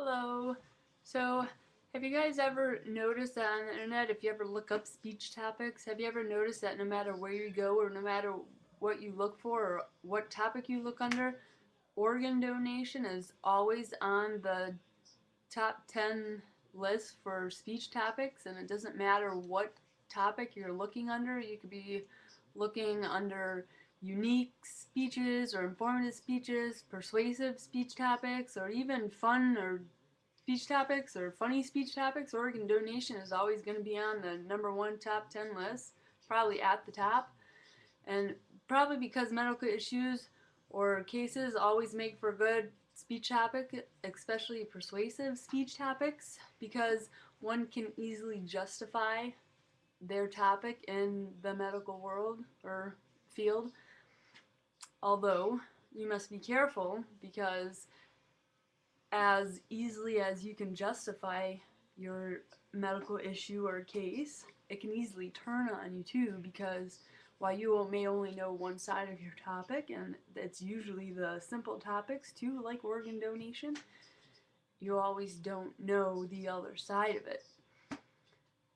Hello. So, have you guys ever noticed that on the internet, if you ever look up speech topics, have you ever noticed that no matter where you go or no matter what you look for or what topic you look under, organ donation is always on the top 10 list for speech topics, and it doesn't matter what topic you're looking under. You could be looking under unique speeches or informative speeches, persuasive speech topics, or even fun or speech topics or funny speech topics. Organ donation is always going to be on the number one top 10 list, probably at the top. And probably because medical issues or cases always make for good speech topic, especially persuasive speech topics, because one can easily justify their topic in the medical world or field. Although you must be careful, because as easily as you can justify your medical issue or case, it can easily turn on you too, because while you may only know one side of your topic, and it's usually the simple topics too, like organ donation, you always don't know the other side of it.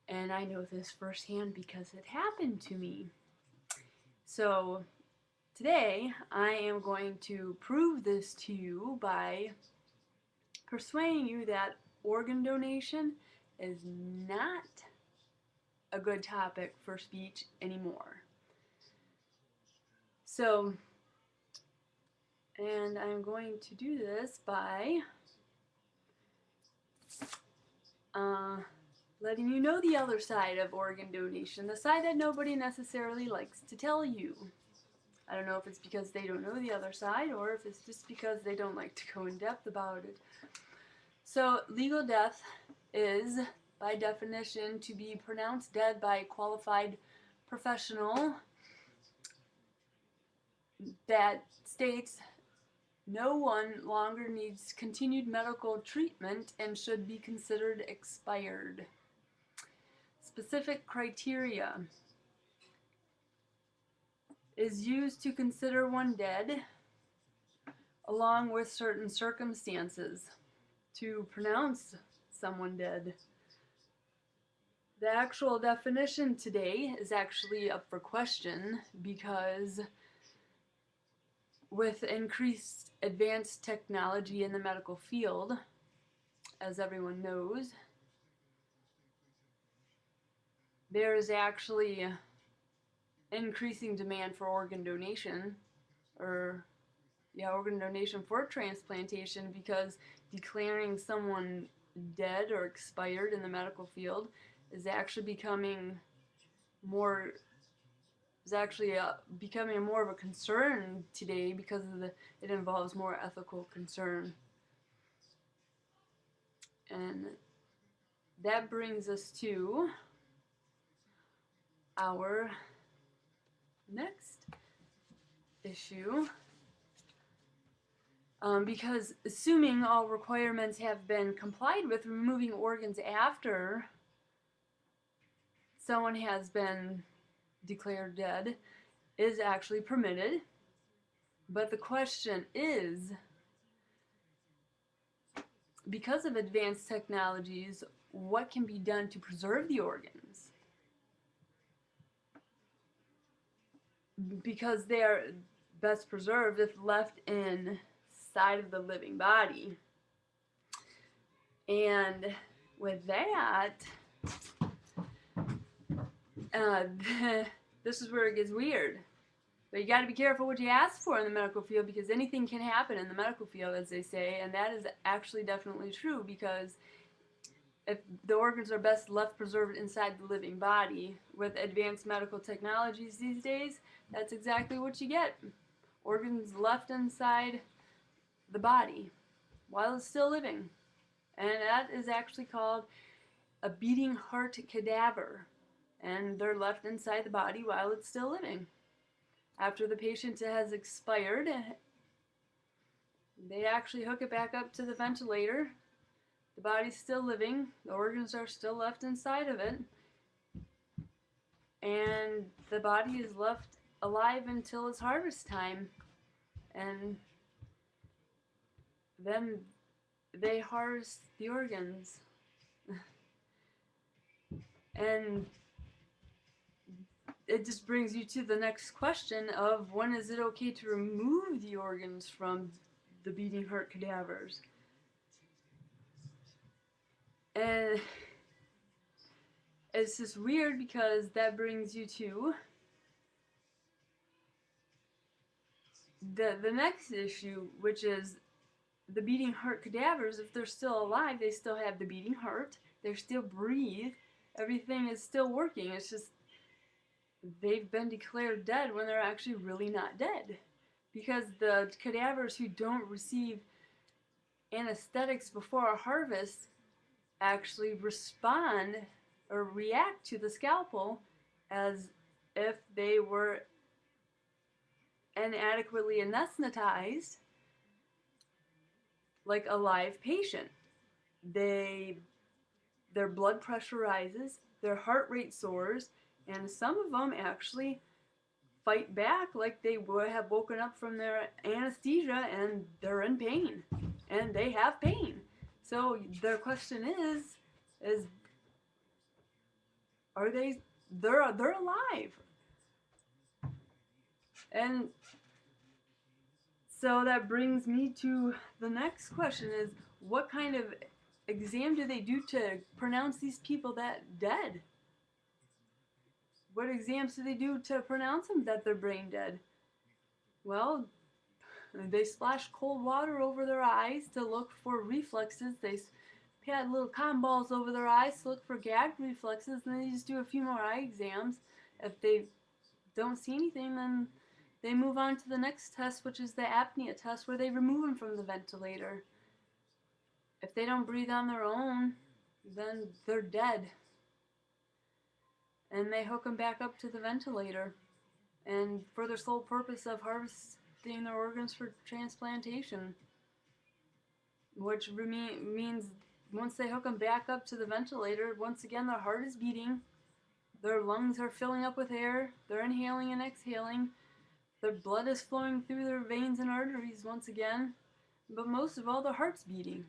And I know this firsthand because it happened to me. So today I am going to prove this to you by persuading you that organ donation is not a good topic for speech anymore. So, and I'm going to do this by letting you know the other side of organ donation, the side that nobody necessarily likes to tell you. I don't know if it's because they don't know the other side or if it's just because they don't like to go in depth about it. So, legal death is, by definition, to be pronounced dead by a qualified professional that states no one longer needs continued medical treatment and should be considered expired. Specific criteria is used to consider one dead, along with certain circumstances, to pronounce someone dead. The actual definition today is actually up for question because with increased advanced technology in the medical field, as everyone knows, there is actually increasing demand for organ donation, organ donation for transplantation, because declaring someone dead or expired in the medical field is actually becoming more of a concern today because it involves more ethical concern. And that brings us to our next issue. Because assuming all requirements have been complied with, removing organs after someone has been declared dead is actually permitted. But the question is, because of advanced technologies, what can be done to preserve the organs? Because they are best preserved if left inside of the living body. And with that, this is where it gets weird. But you got to be careful what you ask for in the medical field, because anything can happen in the medical field, as they say, and that is actually definitely true, because if the organs are best left preserved inside the living body, with advanced medical technologies these days, that's exactly what you get. Organs left inside the body while it's still living. And that is actually called a beating heart cadaver. And they're left inside the body while it's still living. After the patient has expired, they actually hook it back up to the ventilator. The body's still living, the organs are still left inside of it, and the body is left alive until it's harvest time. And then they harvest the organs. And it just brings you to the next question of when is it okay to remove the organs from the beating heart cadavers? And it's just weird because that brings you to the next issue, which is the beating heart cadavers. If they're still alive, they still have the beating heart, they still breathe, everything is still working. It's just they've been declared dead when they're actually really not dead. Because the cadavers who don't receive anesthetics before a harvest actually respond or react to the scalpel as if they were inadequately anesthetized like a live patient. Their blood pressure rises, their heart rate soars, and some of them actually fight back like they would have woken up from their anesthesia and they're in pain and they have pain. So their question is are they're alive. And so that brings me to the next question is what kind of exam do they do to pronounce these people that dead? What exams do they do to pronounce them that they're brain dead? Well, they splash cold water over their eyes to look for reflexes. They pat little cotton balls over their eyes to look for gag reflexes, and then they just do a few more eye exams. If they don't see anything, then they move on to the next test, which is the apnea test, where they remove them from the ventilator. If they don't breathe on their own, then they're dead. And they hook them back up to the ventilator, and for the sole purpose of harvesting their organs for transplantation, which means once they hook them back up to the ventilator, once again their heart is beating, their lungs are filling up with air, they're inhaling and exhaling, their blood is flowing through their veins and arteries once again, but most of all their heart's beating,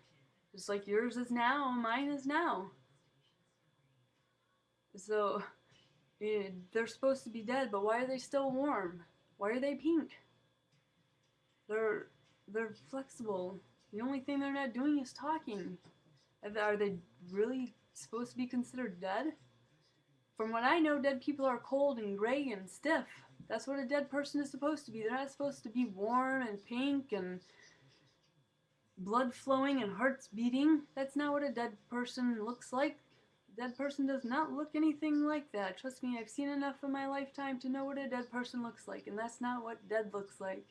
just like yours is now and mine is now. So they're supposed to be dead, but why are they still warm? Why are they pink? They're flexible. The only thing they're not doing is talking. Are they really supposed to be considered dead? From what I know, dead people are cold and gray and stiff. That's what a dead person is supposed to be. They're not supposed to be warm and pink and blood flowing and hearts beating. That's not what a dead person looks like. A dead person does not look anything like that. Trust me, I've seen enough in my lifetime to know what a dead person looks like, and that's not what dead looks like.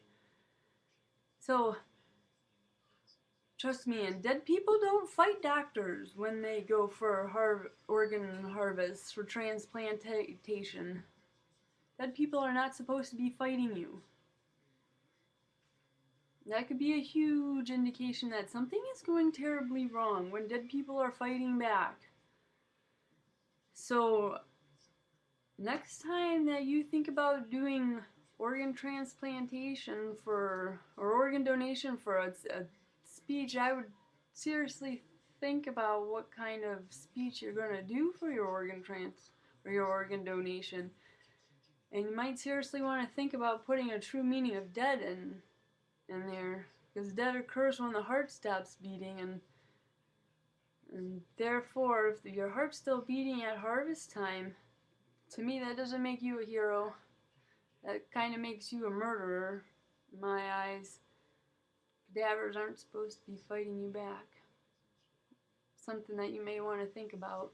So, trust me, and dead people don't fight doctors when they go for organ harvest, for transplantation. Dead people are not supposed to be fighting you. That could be a huge indication that something is going terribly wrong when dead people are fighting back. So, next time that you think about doing organ transplantation or organ donation for a speech, I would seriously think about what kind of speech you're going to do for your organ or your organ donation. And you might seriously want to think about putting a true meaning of dead in there, because dead occurs when the heart stops beating, and therefore if your heart's still beating at harvest time, to me that doesn't make you a hero. That kind of makes you a murderer in my eyes. Cadavers aren't supposed to be fighting you back. Something that you may want to think about.